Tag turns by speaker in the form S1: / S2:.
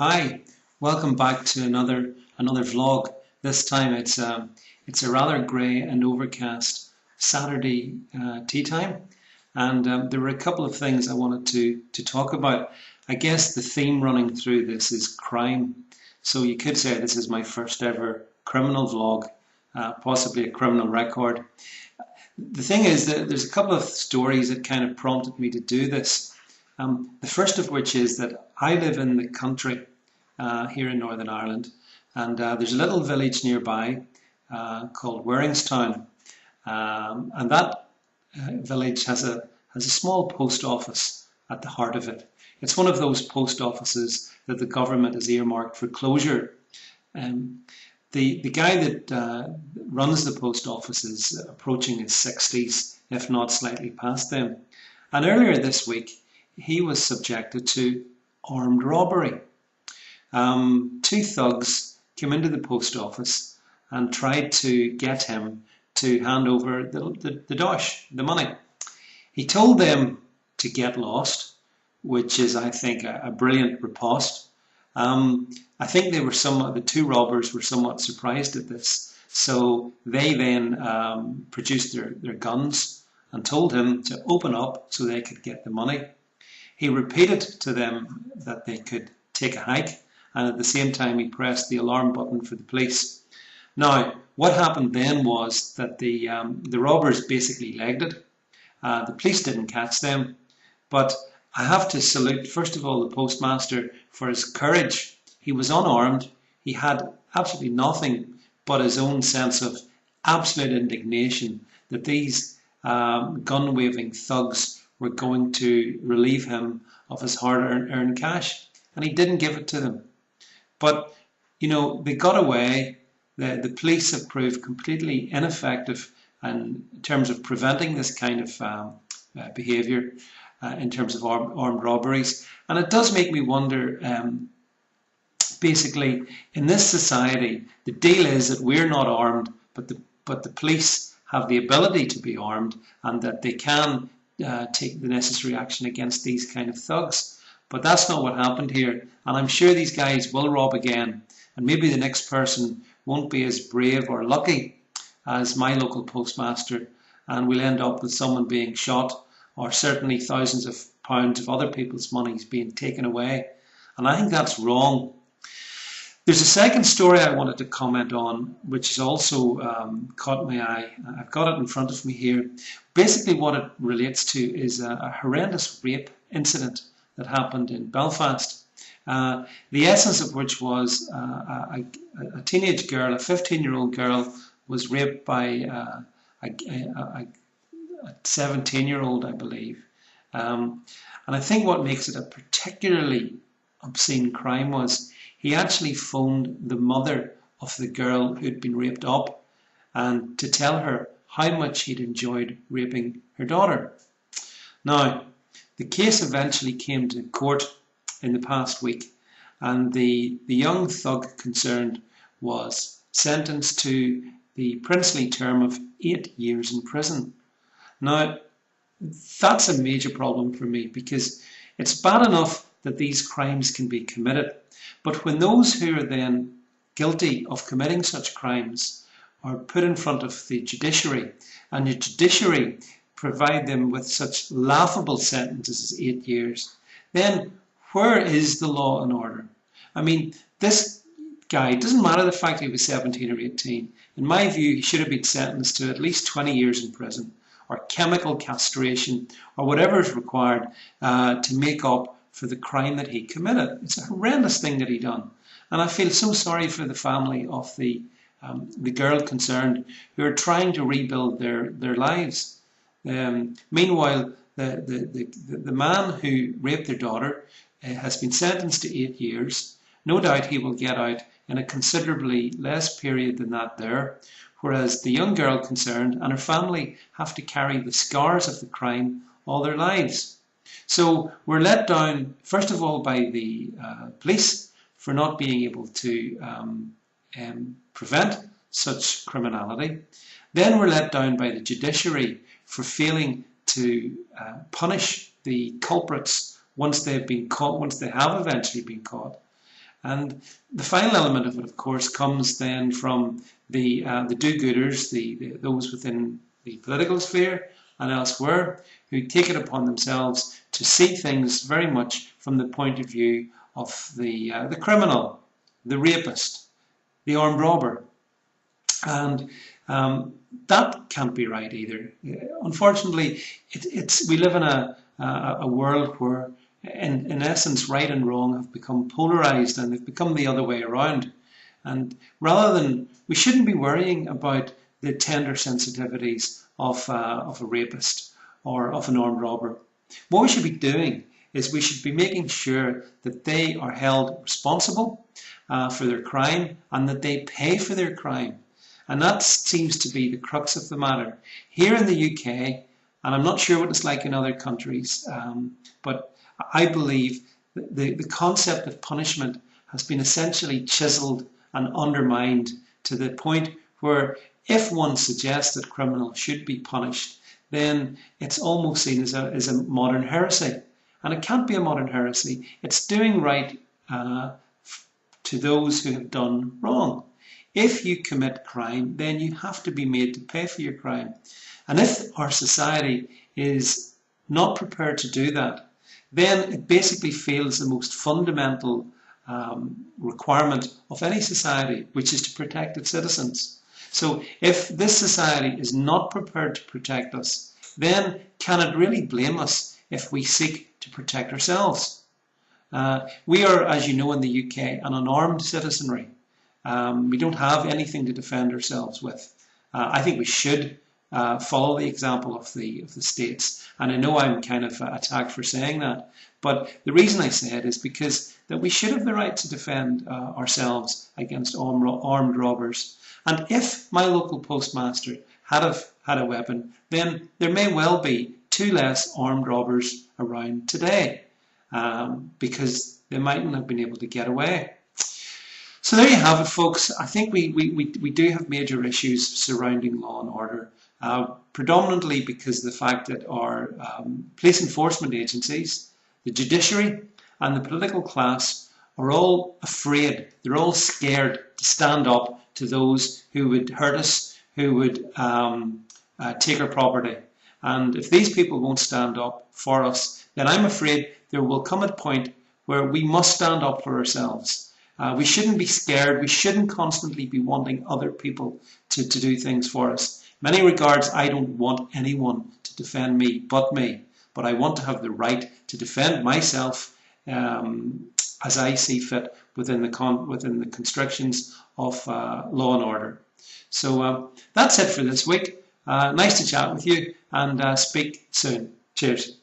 S1: Hi, welcome back to another vlog. This time it's a rather grey and overcast Saturday tea time, and there were a couple of things I wanted to talk about. I guess the theme running through this is crime, so you could say this is my first ever criminal vlog, possibly a criminal record. The thing is that there's a couple of stories that kind of prompted me to do this. The first of which is that I live in the country here in Northern Ireland, and there's a little village nearby called Waringstown, and that village has a small post office at the heart of it. It's one of those post offices that the government has earmarked for closure. The guy that runs the post office is approaching his 60s, if not slightly past them. And earlier this week, he was subjected to armed robbery. Two thugs came into the post office and tried to get him to hand over the dosh, the money. He told them to get lost, which is, I think, a brilliant riposte. I think the two robbers were somewhat surprised at this, so they then produced their guns and told him to open up so they could get the money. He repeated to them that they could take a hike, and at the same time he pressed the alarm button for the police. Now, what happened then was that the robbers basically legged it. The police didn't catch them, but I have to salute, first of all, the postmaster for his courage. He was unarmed. He had absolutely nothing but his own sense of absolute indignation that these gun-waving thugs were going to relieve him of his hard-earned cash, and he didn't give it to them. But, you know, they got away. The police have proved completely ineffective in terms of preventing this kind of behaviour in terms of armed robberies. And it does make me wonder, basically, in this society, the deal is that we're not armed, but the police have the ability to be armed, and that they can take the necessary action against these kind of thugs. But that's not what happened here, and I'm sure these guys will rob again, and maybe the next person won't be as brave or lucky as my local postmaster, and we'll end up with someone being shot, or certainly thousands of pounds of other people's money being taken away. And I think that's wrong. There's a second story I wanted to comment on, which has also caught my eye. I've got it in front of me here. Basically what it relates to is a horrendous rape incident that happened in Belfast. The essence of which was a teenage girl, a 15-year-old girl, was raped by a 17-year-old, I believe. And I think what makes it a particularly obscene crime was he actually phoned the mother of the girl who'd been raped up and to tell her how much he'd enjoyed raping her daughter. Now, the case eventually came to court in the past week, and the young thug concerned was sentenced to the princely term of 8 years in prison. Now, that's a major problem for me, because it's bad enough that these crimes can be committed, but when those who are then guilty of committing such crimes are put in front of the judiciary, and the judiciary provide them with such laughable sentences as 8 years, then where is the law and order? I mean, this guy, it doesn't matter the fact he was 17 or 18. In my view, he should have been sentenced to at least 20 years in prison, or chemical castration, or whatever is required to make up for the crime that he committed. It's a horrendous thing that he done. And I feel so sorry for the family of the girl concerned, who are trying to rebuild their lives. Meanwhile, the man who raped their daughter has been sentenced to 8 years. No doubt he will get out in a considerably less period than that there, whereas the young girl concerned and her family have to carry the scars of the crime all their lives. So we're let down, first of all, by the police for not being able to prevent such criminality. Then we're let down by the judiciary for failing to punish the culprits once they've been caught, once they have eventually been caught. And the final element of it, of course, comes then from the do-gooders, those within the political sphere and elsewhere, who take it upon themselves to see things very much from the point of view of the criminal, the rapist, the armed robber. And that can't be right either. Unfortunately, we live in a world where, in essence, right and wrong have become polarized, and they've become the other way around. And we shouldn't be worrying about the tender sensitivities of a rapist or of an armed robber. What we should be doing is we should be making sure that they are held responsible for their crime, and that they pay for their crime. And that seems to be the crux of the matter. Here in the UK, and I'm not sure what it's like in other countries, but I believe the concept of punishment has been essentially chiseled and undermined to the point where if one suggests that criminals should be punished, then it's almost seen as a modern heresy. And it can't be a modern heresy. It's doing right to those who have done wrong. If you commit crime, then you have to be made to pay for your crime. And if our society is not prepared to do that, then it basically fails the most fundamental requirement of any society, which is to protect its citizens. So if this society is not prepared to protect us, then can it really blame us if we seek to protect ourselves? We are, as you know, in the UK, an unarmed citizenry. We don't have anything to defend ourselves with. I think we should follow the example of the States. And I know I'm kind of attacked for saying that. But the reason I say it is because that we should have the right to defend ourselves against armed robbers. And if my local postmaster had a weapon, then there may well be 2 less armed robbers around today, because they mightn't have been able to get away. So there you have it, folks. I think we do have major issues surrounding law and order, predominantly because of the fact that our police enforcement agencies, the judiciary and the political class are all afraid, they're all scared to stand up to those who would hurt us, who would take our property. And if these people won't stand up for us, then I'm afraid there will come a point where we must stand up for ourselves. We shouldn't be scared. We shouldn't constantly be wanting other people to do things for us. In many regards, I don't want anyone to defend me but me. But I want to have the right to defend myself as I see fit within the constrictions of law and order. So that's it for this week. Nice to chat with you, and speak soon. Cheers.